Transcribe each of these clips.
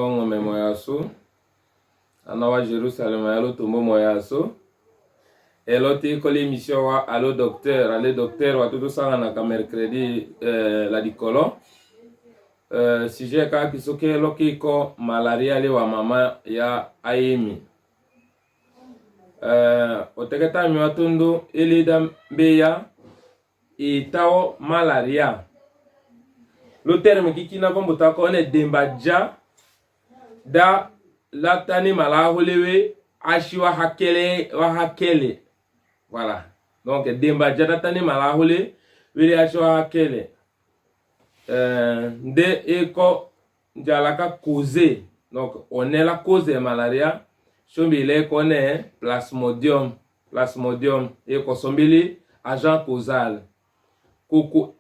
Ngome moyaso anawa Jerusalem yalo tombo moyaso eloti ko l'émission wa allo docteur wa tutu sanga na mercredi la dikolo sujet ka kisoke loki ko malaria le wa mama ya ayemi oteketa mi watundu elida mbeya itao malaria le terme kikina kombuta ko ne dembaja da latani malahulewe ashiwa hakele voilà donc demba jadatani malahule wele ashiwa hakele nde eko njalaka cause donc on est la cause de malaria chombile kone plasmodium eko sombili agent causal kuku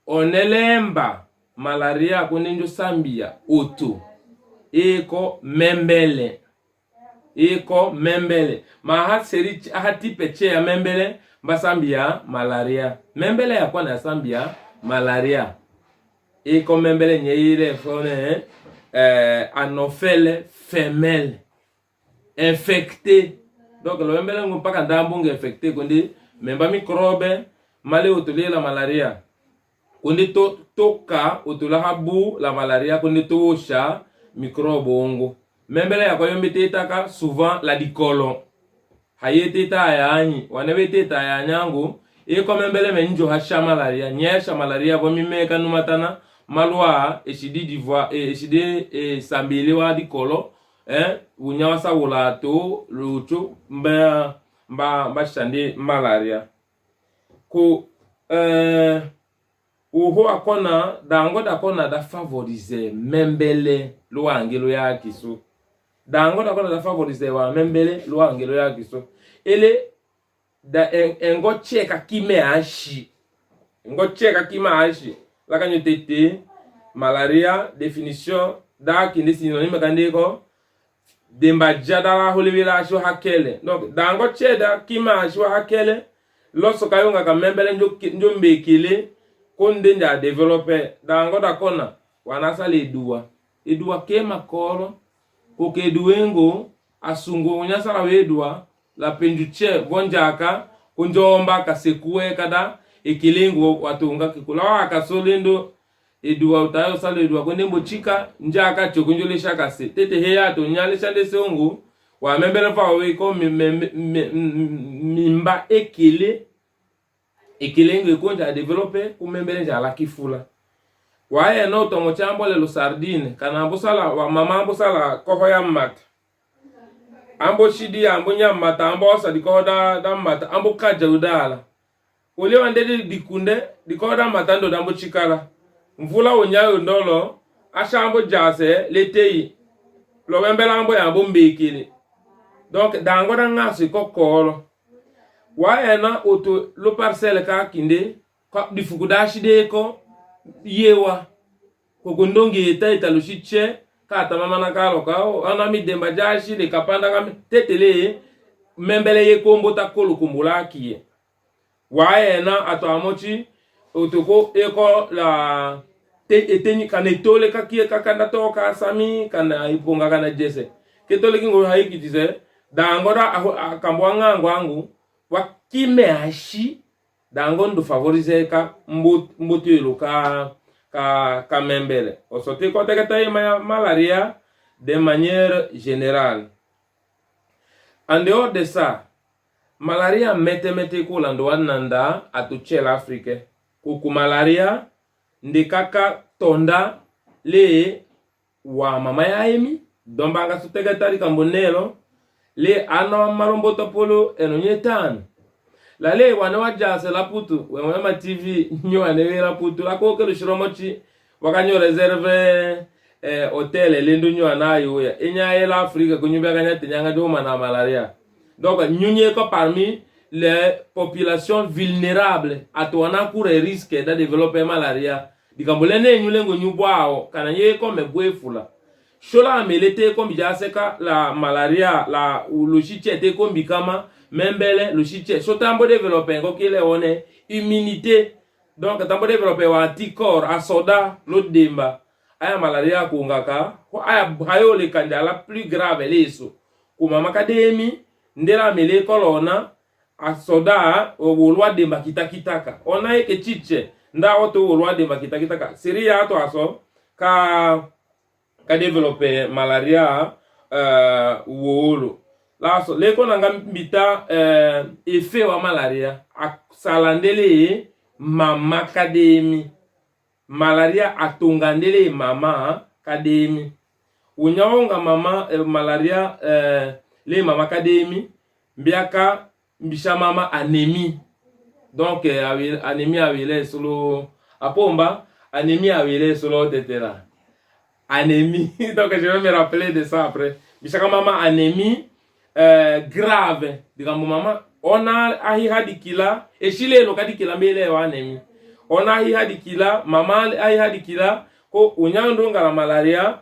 onelemba malaria kuninjo sambia otu eko membele ma hati peche ya membele mbasambia malaria membele ya kwa na sambia malaria eko membele nyeire fone anophèle femelle infecté donc le membele mpaka ndambunge infecté kundi memba microbe male utuli la malaria kundi toka utula habu la malaria kundi tosha microbe ongo membele ya koyombe tetaka souvent la dikolo hayete ta yanyi wanebe teta ya nyango eko membele menjo hasha malaria nyesha malaria kwa mimeka numatana malwa eshidi d'ivoire eshidi sambele wa dikolo unyawa sa wulato lucho mba shande malaria ko uho akona dango dakona da favoriser membele lo angelo ya kiso dango dakona da favoriser wa membele lo angelo ya kiso ele da engo cheka kime ashi la kanyo tete malaria definition da kindi synonyme kandeko demba jadala holewela asho hakele donc dango cheda kima asho hakele loso kayonga ka membele njo mbekele konde nja developer dango da kona wanasa le edua kema kolo koke duengo asungo nyasa la wedua la penjuche vonjaka kunjomba kasekue kada ekilengo watunga kikula akasolendo edua utayo sala edua konde mbochika njaka chokunjolesha kase tete heya to nyalesha ndesongo wa membele fa we ko mimba ekilengo ekonja developer kumembele nja la kifula waye no tomo chambo le sardine kana ambosala wa mama ambosala koho ya mata ambo shidi ambo nyamata ambo sa dikoda da mata ambo kaja udala ole wande dikunde dikoda mata ndo dambo chikala mvula onyayo ndolo asha ambo jase letei lo membele ambo ya ambo mbekele donc dango da ngasi kokolo waye na oto lo parcelle ka kinde kwa difukudashi deko yewa kokondongi ita luchiche kata mama na kalo kao ana mi demba jashi de kapanda kami tetele membele ye kombo ta kolo kumbula kiye waye na ato amochi otoko eko la eteni kanetole kakie kakanda toka sami kana iponga kana jese ketole kingo haiki tise dangora akambwanga ngwangu wakime ashi dango ndo favoriser ka mbotelo ka membele osote ko tekata malaria de manière générale. En dehors de ça, malaria mete ko lando wananda atuche l'Afrique kuku malaria ndekaka tonda le wa mama ya emi dombanga sutegatari kambonelo le ana marombo topolo enonyetano la le wana wajase la putu wema TV nyo ane la putu la koke lo shiromochi wakanyo reserve hotel lendo nyo anayo ya enya la Afrique ko nyuba kanya tenyanga do mana malaria donc nyunye ko parmi les populations vulnérables atwana courir risque de développer malaria dikambolene nyulengo nyubwao kana ye ko mebwefula shola amelete ko bijaseka la malaria la ulochiche te ko mbikama membele luchiche so tambo développer ngo kile one immunité donc tambo développer wa anticorps asoda lo demba aya malaria kungaka ko aya hayo le kanjala plus grave leso kuma makademi ndela mele kolona asoda wolwa demba kitakitaka ona eke chiche nda oto wolwa demba kitakitaka seria to aso ka développer malaria wolo laso leko nanga mbita effet wa malaria salandele mama kademi malaria atungandele mama kademi unyonga mama malaria le mama kademi mbiaka mbisha mama anémie donc anémie awile solo apomba anémie awile solo tetera anémie donc je vais me rappeler de ça après mbisha mama anémie grave digambo mama ona ahi hadikila eshile lo kadikila mbele wa anémie ona ahi hadikila mama ahi hadikila ko unyando ngala malaria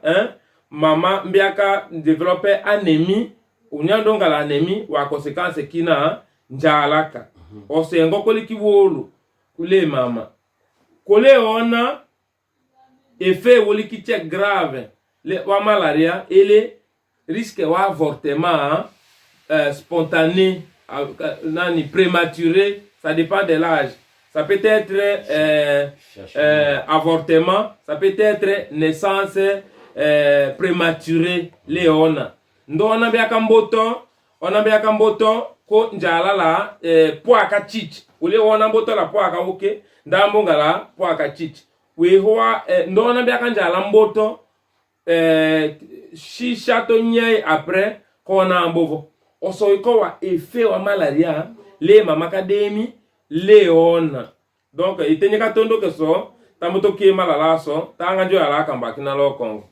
mama mbiaka développer anémie unyando ngala anémie wa conséquence kina njalaka osengo koliki wolu kule mama kole ona effet woliki che grave le wa malaria ele risque wa avortement spontané nani prématuré, ça dépend de l'âge. Ça peut être avortement, ça peut être naissance prématurée léona. Ndo ona biaka mboto ko njala la poaka chichi. Ule ona mboto la poaka oke ndambo ngala poaka chichi. We hoa ndo ona biaka njala mboto shisha to nyai après kona mbovo. Oso ikowa effet wa malaria le mama kademi leona. Donc itenyeka tondo keso tamoto ke malala so tanga njo ala kamba kina lo Kongo.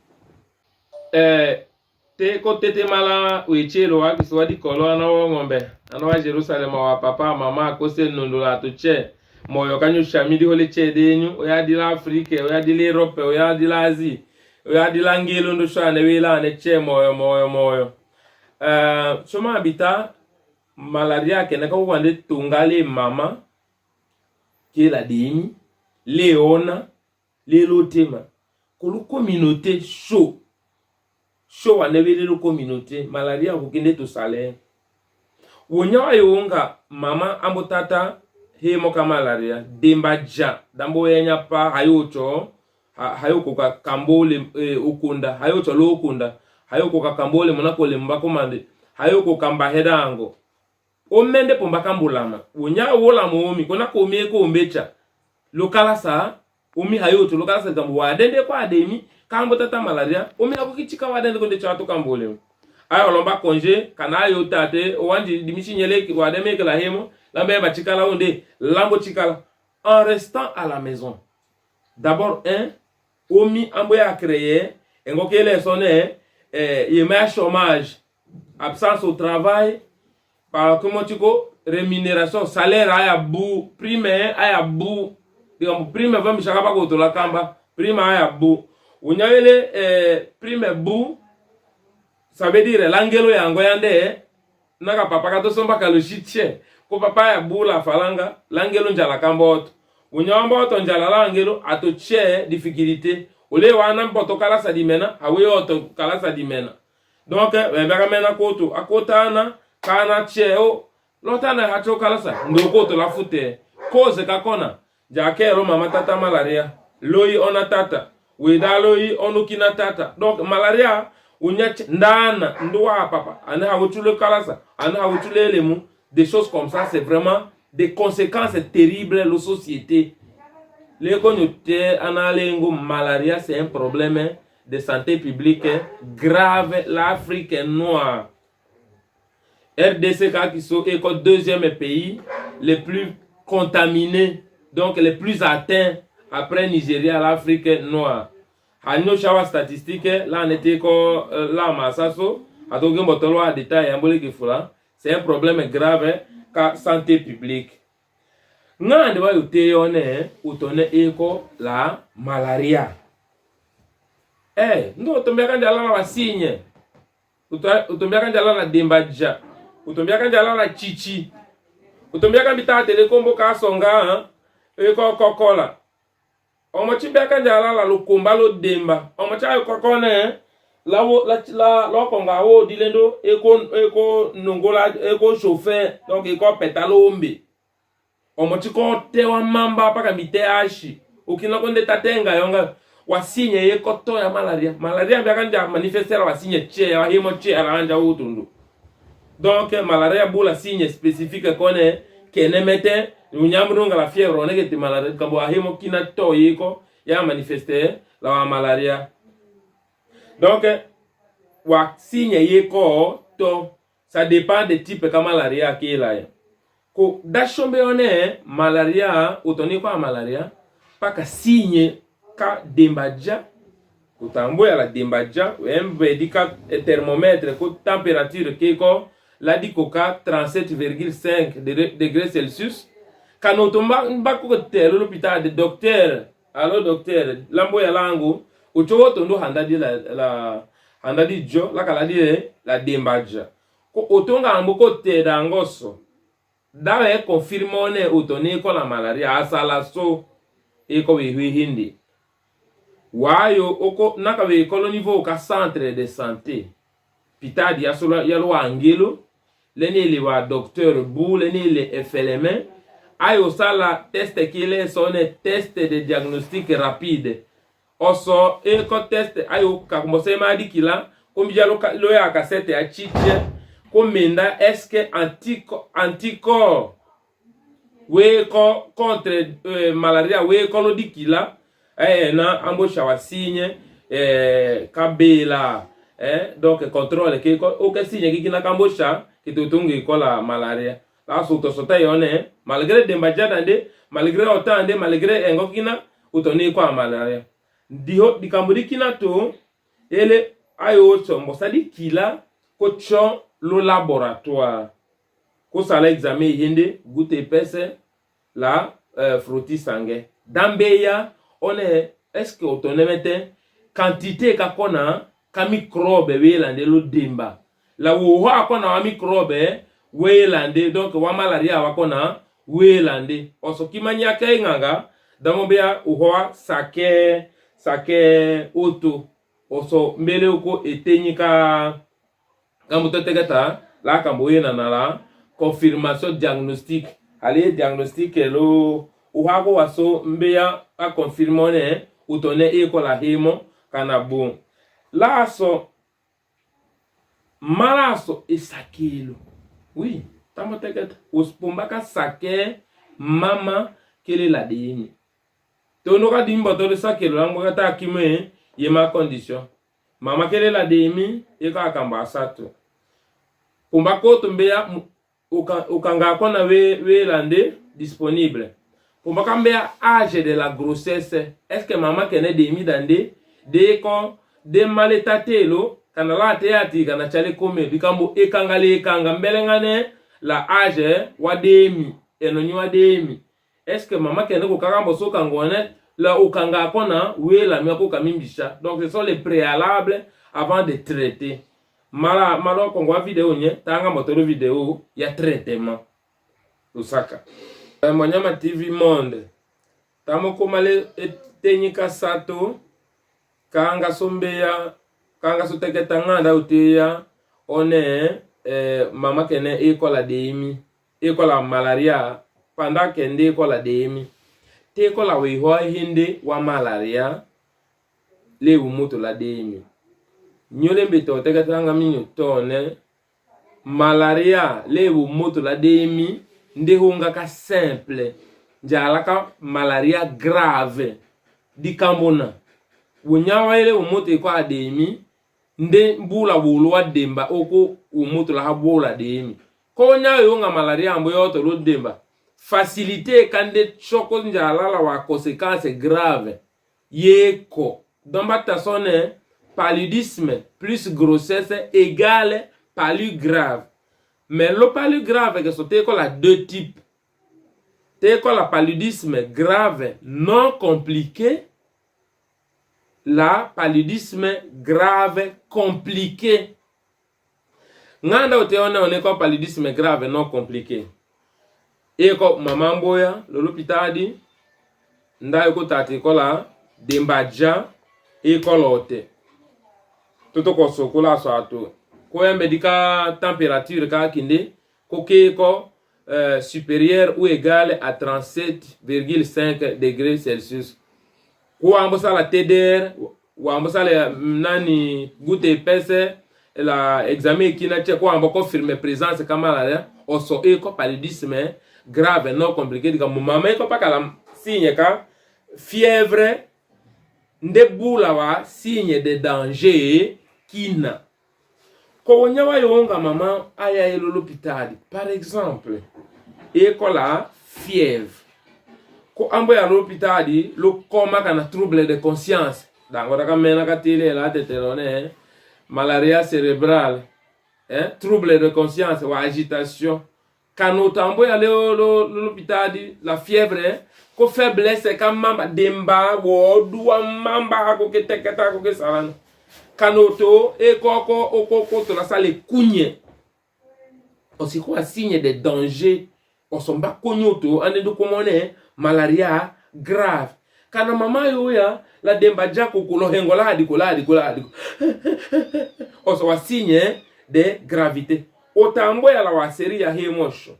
Te ko tete mala wechelo wa kiswa di kolo na ngombe ana wa Jerusalem wa papa mama ko se nondola to che moyo kanyo shamidi hole che denyu oya di la Afrique oya di l'Europe oya di l'Asie oya di l'angelo ndo shane wela ne che moyo soma habita malaria kena ko wande tungale mama ki la demi leona le lotema ko lu communauté chaud wane vele lu communauté malaria ko kende to sale wonya yonga mama ambotata he moka malaria dembaja dambo yenya pa hayoko ka kambole ukunda hayoko lo ukunda hayoko kakambole monakole mbako mande hayoko kamba hedango omende pomba kambulama wonya wola momi kona komie ko ombecha lokala sa omi hayoto lokala sa gambo wadende kwa ademi kambo tata malaria omi na kukichika wadende konde chato kambole ayo lomba congé kana yo tate wandi dimisi nyele wademe ke la hemo lambe ba chikala onde lambo chikala en restant à la maison d'abord omi ambo ya créer engokele sonne il y a chômage, absence au travail, par comment tu dis, rémunération, salaire à bout, prime à bout, prime va me chaka ko to la kamba, prime à bout. On y a les prime bout, ça veut dire l'angelo ya ngoyande, naka papa kato somba kalo shitche, ko papa ya bout la falanga, l'angelo njala kambot. On y a mboto njala l'angelo ato che difficulté. Ole wana mpoto kala sa dimena hawe oto kala sa dimena donc bega mena koto akotana kana cheo lotana hacho kala sa ndokoto la fute cause kakona jakero mama tata malaria loyi ona tata weda loyi onukina tata donc malaria unyach ndana ndwa papa ana hawutule kala sa ana hawutule lemu des choses comme ça c'est vraiment des conséquences terribles la société. L'économie malaria, c'est un problème de santé publique grave. L'Afrique noire. RDC qui sont le deuxième pays le plus contaminé, donc le plus atteint après Nigeria, l'Afrique noire. À nos statistiques, là on était là Massaso, à tout le détail, c'est un problème grave la santé publique. Ngande wa uteyone utone eko la malaria. Ndo utombea njala la wasinye. Utombea njala la dembaja. Utombea njala la chichi. Utombea mbita telekombo ka songa eko kokola. omochi beka njala la lukumba lo demba omochi ayo kokone la konga wo dilendo eko nongola eko chauffeur donc eko petalombe omochi ko tewa mamba paka mite ashi ukina konde tatenga yonga wasinye yeko to ya malaria beka nja manifester wasinye che wa himo che aranja utundu donc malaria bula signe spécifique kone kene mete unyamrunga la fièvre on est malaria kambo ahimo kina to yiko ya manifester la malaria donc wa signe yiko to ça dépend des types ka malaria ki la ko dashombe one malaria utoni kwa malaria paka signe ka dembaja utambo ya la dembaja embe dika thermomètre ko température kiko la dikoka 37,5 degrés Celsius kanotomba mbako telo l'hôpital de docteur allo docteur lambo ya langu uchowo tondo handadi la handadi jo la kala di la dembaja ko otonga amboko te dangoso dawe confirmone utoni ko la malaria asala so eko we hindi wayo oko nakawe ko niveau ka centre de santé pitadi yasola yalo angelo leni le wa docteur bu leni le FLM ayo sala test kile sone test de diagnostic rapide oso eko test ayo ka komosema dikila kombija lo ya kasete ya chiche komenda eske anticorps we ko contre malaria we ko lo dikila na ambosha wasigne kabela donc contrôle ke o ke signe ki na kambosha ki tutungi ko la malaria la soto sota yone malgré dembajada nde malgré autant nde malgré engo kina utoni ko malaria diho dikambudi kina to ele ayo chombo sali kila ko cho lo laboratoire ko sala examen yende goûter pese la frottis sanguin dambeya on est-ce que autonomete quantité ka kona ka microbe welande lo demba la wo akona wa microbe welande donc wa malaria wakona welande oso kimanya ke nganga damobea uhoa sake auto oso mbele uko etenyika kamutotegeta la kamboyena na la confirmation diagnostique ale diagnostic lo uhako waso mbeya a confirmone utone eko la hemo kana bon laso malaso isakelo oui tamotegeta uspumbaka sake mama kele la dini tono ka dimba to sakelo lango kata kime yema condition mama kele la demi eka kamba sato pumbako tumbeya ukanga kona we lande disponible pour mbea âge de la grossesse est-ce que maman kene demi dande de ko de maletatelo kana la teati kana chale kome bikambo ekanga mbelengane la âge wa demi enonyi wa demi est-ce que maman kene ko kakambo so kangone la ukanga kona we la miako kamimbisha donc ce sont les préalables avant de traiter malo kongwa vidéo nye tanga motoro vidéo ya traitement usaka Manyama TV Monde tamo komale etenyika sato kanga sombeya kanga soteketa nganda uteya one mama kene ekola deimi ekola malaria panda kende ekola deimi te ekola wehoa hindi wa malaria le umuto la deimi nyole mbeto teketa nga minyo tone malaria le umuto la deimi nde hunga ka simple njala ka malaria grave di kambona wonyawa ile umoto ko ademi nde mbula bulu wa demba oko umoto la habola demi ko nyayo nga malaria ambo yoto lo demba facilité kande choko njala la wa conséquences graves yeko domba tasone paludisme plus grossesse égale palud grave. Mais le palud grave que c'est la deux types. T'es la paludisme grave non compliqué. La paludisme grave compliqué. Nganda on est comme paludisme grave non compliqué. Et comme maman boya l'hôpital dit nda yoko tati kola dembaja ekolote toto ko sokola so ato ko yambe dika température ka kinde ko ke ko supérieur ou égal à 37,5 degrés Celsius ko ambosa la TDR wa ambosa la nani goutte épaisse la examen kina che ko ambo confirmer présence kamala o so ko paludisme grave non compliqué dika mama ko pakala signe ka fièvre ndebula wa signe de danger kina ko nyawa yonga mama aya elo l'hôpital par exemple e ko la fièvre ko ambo ya l'hôpital lo koma kana trouble de conscience dango daga mena ka tele la tetelone malaria cérébrale trouble de conscience ou agitation kano tambo ya l'hôpital la fièvre ko faiblesse ka mamba demba wo duwa mamba ko ke teketa ko ke salana kanoto e koko okoko to la sale kunye aussi quoi signe de danger o somba konyoto ane do komone malaria grave kana mama yo ya la demba jako ko lo hengola di o so signe de gravité o tambo ya la wa série ya hemosho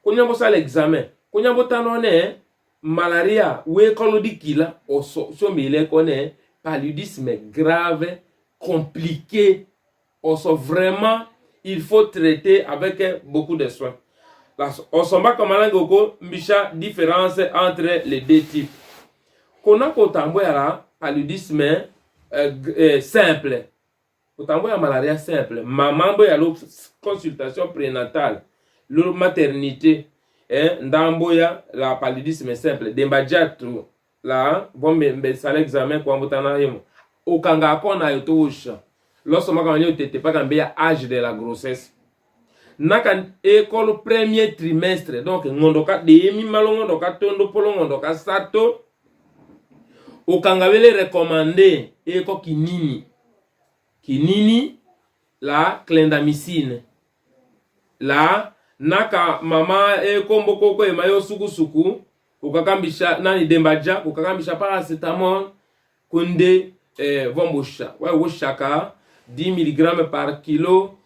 kunyambo sale examen kunyambo tanone malaria we kolodi kila o so mele kone paludisme grave compliqué also vraiment il faut traiter avec beaucoup de soins on s'en va comme l'angoko mbisha différence entre les deux types kona ko tambo ya la paludisme simple ko tambo ya malaria simple mamambo ya lo consultation prénatale lo maternité ndambo ya la paludisme simple dembajatu la bombe mbesala examen kwa mbotana yemo okanga kona yotosha lorsque makamanya utete pas kambe ya âge de la grossesse naka école premier trimestre donc ngondoka de mi malongodoka tondo polongodoka sato okanga vele recommander eko kinini la clindamycine la naka mama eko mboko ko emayo suku ukakambisha nani dembaja ukakambisha paracetamol kunde vombosha wa woshaka 10 mg par kilo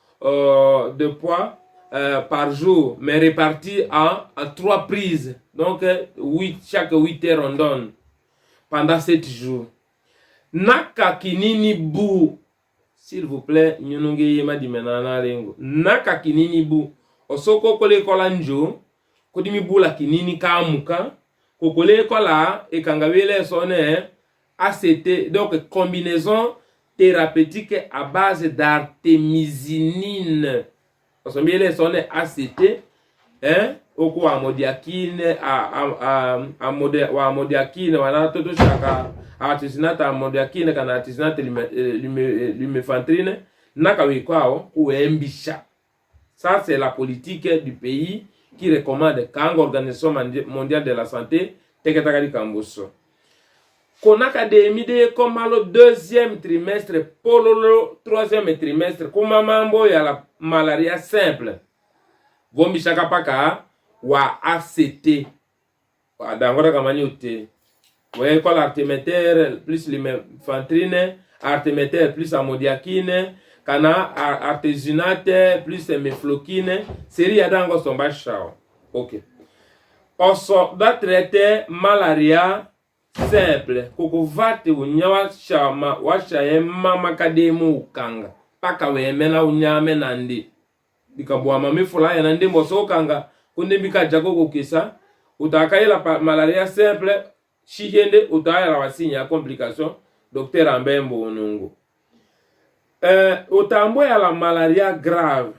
de poids par jour mais réparti en 3 prises donc chaque 8 heures on donne pendant 7 jours naka kinini bu s'il vous plaît nyononge yema dimenana lengo naka kinini bu osoko kole kola njo kodimi bula kinini kamuka kokole kola ekangawele sone ACT, donc combinaison thérapeutique à base d'artémisinine. Parce que les sont ACT, au amodiakine, amodiakine, voilà tout ça, artisanat amodiakine, quand artisanat lumefantrine, nakawi kwao ou mbisha. Ça c'est la politique du pays qui recommande quand l'Organisation mondiale de la santé teketaka kamboso. Konaka de mide comme le deuxième trimestre pour le troisième trimestre comme mambo ya la malaria simple vombi chaka paka wa ACT wa dangora kamani ute ouais quoi l'artéméter plus lumefantrine artéméter plus amodiakine kana artesunate plus mefloquine série ya dango somba chao. OK oso da traiter malaria simple koko vate unyawa shama washaye mama kademu ukanga paka wemela unyame nandi dikabwa mami fulaya nandi mboso ukanga kunde bika jago kokisa utakaila malaria simple shigende utayala wasinya complication docteur Ambembo onungu utambo ya la malaria grave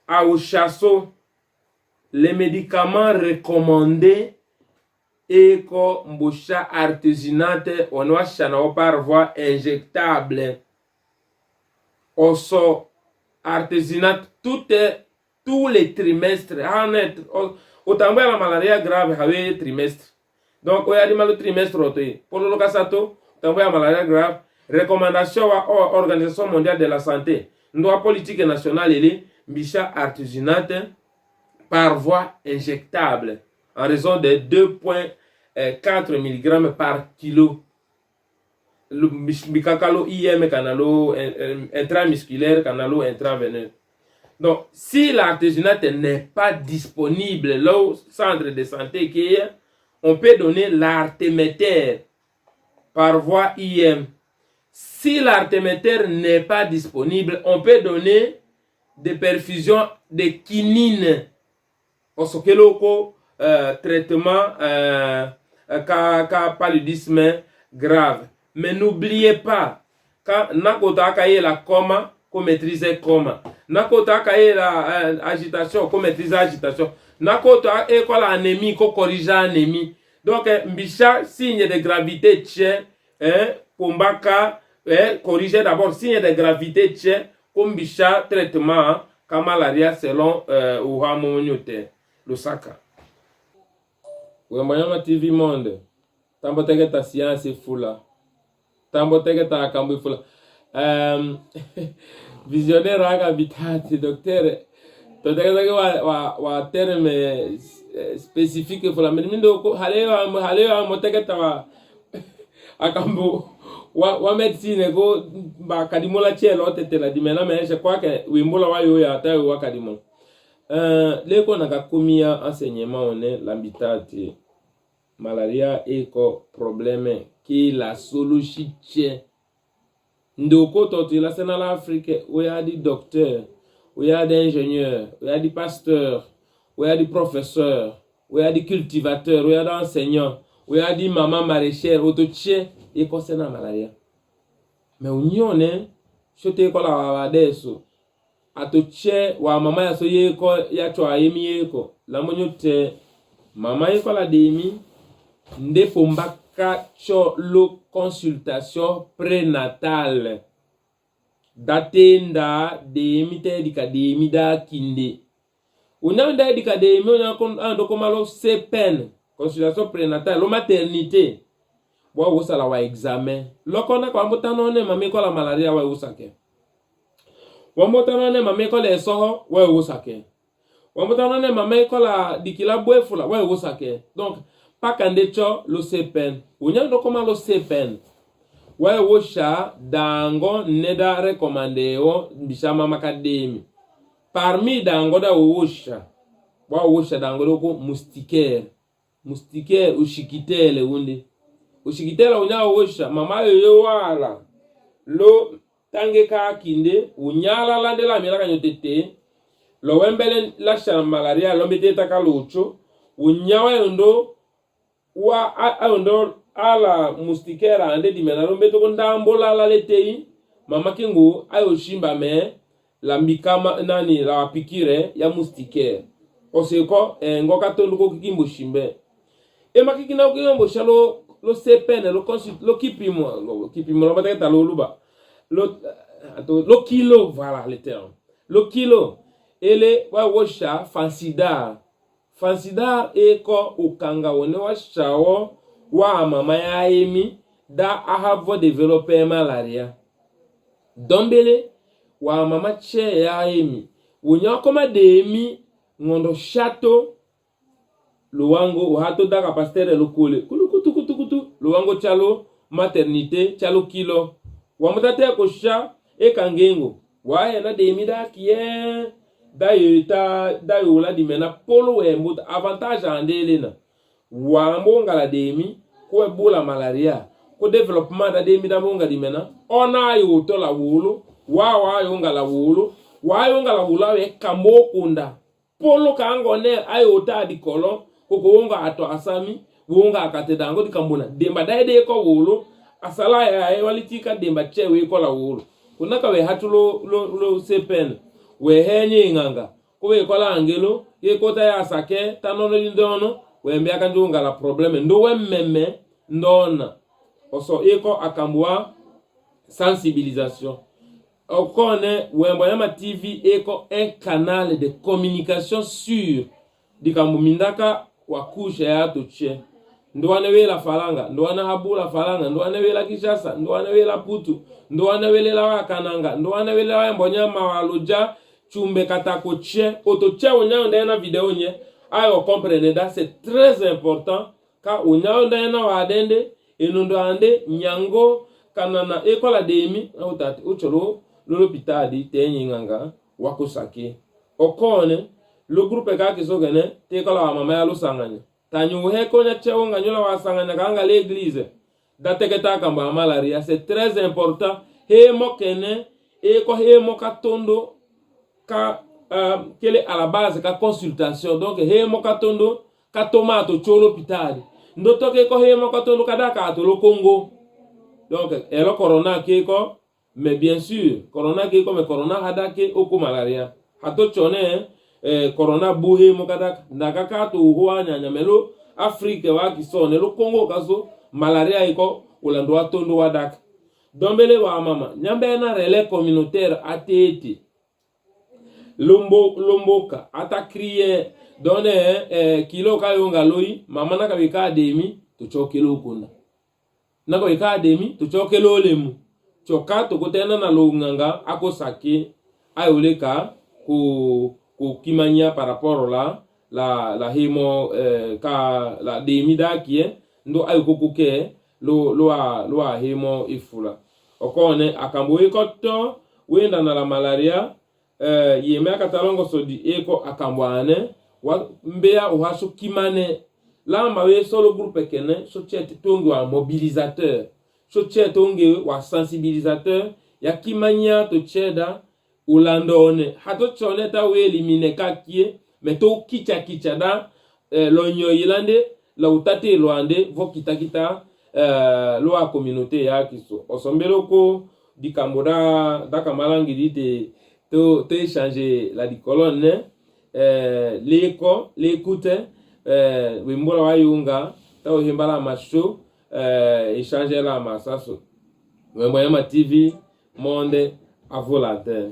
au chasso les médicaments recommandés eko mbusha artisanate onwashana par voie injectable oso artisanate tous les trimestres autant la malaria grave hawe trimestre donc oya di malo trimestre ote pour le kasato autant la malaria grave recommandation wa organisation mondiale de la santé ndwa politique nationale ele mbisha artisanate par voie injectable en raison de 2 points 4 mg par kilo. Le bikakalo IM canalo intramusculaire canalo intraveineux. Donc, si l'artésunate n'est pas disponible là au centre de santé qui est, on peut donner l'artéméter par voie IM. Si l'artéméter n'est pas disponible, on peut donner des perfusions de quinine. Parce que le traitement paludisme grave. Mais n'oubliez pas, quand nakota kaye la coma, qu'on maîtrise coma. Nakota kaye la agitation, qu'on maîtrise agitation. Nakota e quoi la anémie, qu'on corrige anémie. Donc, mbisha signe de gravité tchè, kumbaka corriger d'abord signe de gravité tchè, kumbisha traitement ka malaria selon uhamonyote lusaka. Wembanyama TV Monde, tamboteke ta science fula. Tamboteke ta akambu fula. Visionnaire aga bitati docteur. Toteke wa terme spécifique fula. Mendo ko halewa moteke ta akambu wa médecine ko ba kadimola chelo tetela dimena mais je crois que wimbola wa yo ya ta wa kadimola. Leko nakakumia enseignement one l'habitat malaria eko problème qui la solution ndoko toti la sena l'Afrique où y a des docteurs, où y a des ingénieurs, où y a des pasteurs, où y a des professeurs, où y a des cultivateurs, où y a des enseignants, où y a des mamans maraîchères autotche eko sena malaria. Mais unione shote ko la wadeso atoche wa mama ya so yeko ya chwa yemi yeko la monyote mama yeko la demi nde pombaka cho lo consultation prénatale datenda demi te dika demi da kinde una nda dika demi ona ando komalo CPN consultation prénatale lo maternité wa wosala wa examen lokona kwa mbotano ne mama yeko la malaria wa usake wambotanane mame ko le soho wa wosake wambotanane mame ko la dikila boefula wa wosake donc pakande cho lo CPN unyando koma lo CPN wa wosha dango neda recommande o bishama makademi parmi dango da wosha wa wosha dango ko moustiquaire ushikitele undi ushikitele unya wosha mama yo wala lo tange ka kinde unyala lande la mira kanyotete lo wembele la malaria lo meteta kalucho unyawa ndo ala mustikera ande dimena lo meto ndambo la letei mama kingu ayo shimba me la mbikama nani la pikire ya mustikere oseko ngoka tondo ko kikimbo shimbe e makikina ko ngombo shalo lo CPN lo consult lo kipimo lo batata lo luba lo kilo, voilà le terme. Le kilo, ele wa washa fansidar. Fansidar eko ukanga wone wa shawo wa mama ya emi da ahavo developer malaria. Dombele wa mama che ya emi. Wonya koma de emi ngondo chateau luwango uhato da kapastere lukule. Kutu luwango chalo maternité chalo kilo. Wamutate kosha ekangengo waye na demida kien da yola dimena polo wembo avantage andelena wambo ngala demi ko ebola malaria ko development da demida monga dimena ona yo to la wulu wa yo ngala wulu we kambo kunda polo kangone ayota dikolo ko wonga ato asami wonga akatedango dikambuna demba daide ko wulu asala ya walitika demba chewe ko la wulu kunaka we hatulo lo CPN we henye nganga ko we ko la angelo ye kota ya sake tanono lindono we mbia kanjunga la problème ndo we meme ndona oso eko akambwa sensibilisation okone we mbanyama TV eko un canal de communication sur dikambu mindaka wakusha ya toche ndwane wela falanga ndwane habula falanga ndwane wela kishasa ndwane wela putu ndwane wela wakananga ndwane wela mbonyama waluja chumbe katakoche otoche onya ndena video nye ayo comprendre da c'est très important ka unyao na wadende enondo ande nyango kanana ekola demi na utati ucholo l'hôpital tenyi nganga wakusaki okone le groupe ka kisogene te kala wa mama ya lusanganya tanyu heko nya chewo nganyola wasanganya kanga l'église dateketa kamba malaria. C'est très important he mokene eko he mokatondo ka kele à la base ka consultation. Donc he mokatondo ka tomato cholo l'hôpital ndoto ke ko he mokatondo kadaka to lo Congo. Donc elo corona keko, mais bien sûr corona keko, mais corona hadake oko malaria hato chone corona buhe mokadak nakaka to huwa nyanyamelo Afrique wa kisone lo Congo kaso malaria iko ulando watondo wadak dombele wa mama nyambe na relais communautaire atete lomboka ata kriye donne kilo kayo ngaloi mama na kabika demi to chokelo kunda nako ika demi to chokelo lemu choka to kotena na longanga akosaki ayoleka ku kimanya par rapport la hemo ka la demi dakie ndo ayukuke lo a hemo ifula okone akambo ikoto wenda na la malaria yeme akatalongo sodi eko akambwane wa mbea uhasu kimane la mawe solo groupe kene so chete tongi wa mobilisateur so chete tongi wa sensibilisateur ya kimanya to cheda ulandone hato chone ta we elimine kakie meto kicha da lonyo yilande la utate loande vo kita lo a communauté ya kiso osombelo ko di kamboda da kamalangi dite to échanger la di colonne l'écoute wimbola wa yunga ta ohimbala masho échanger la masaso wembo ya TV monde à volateur.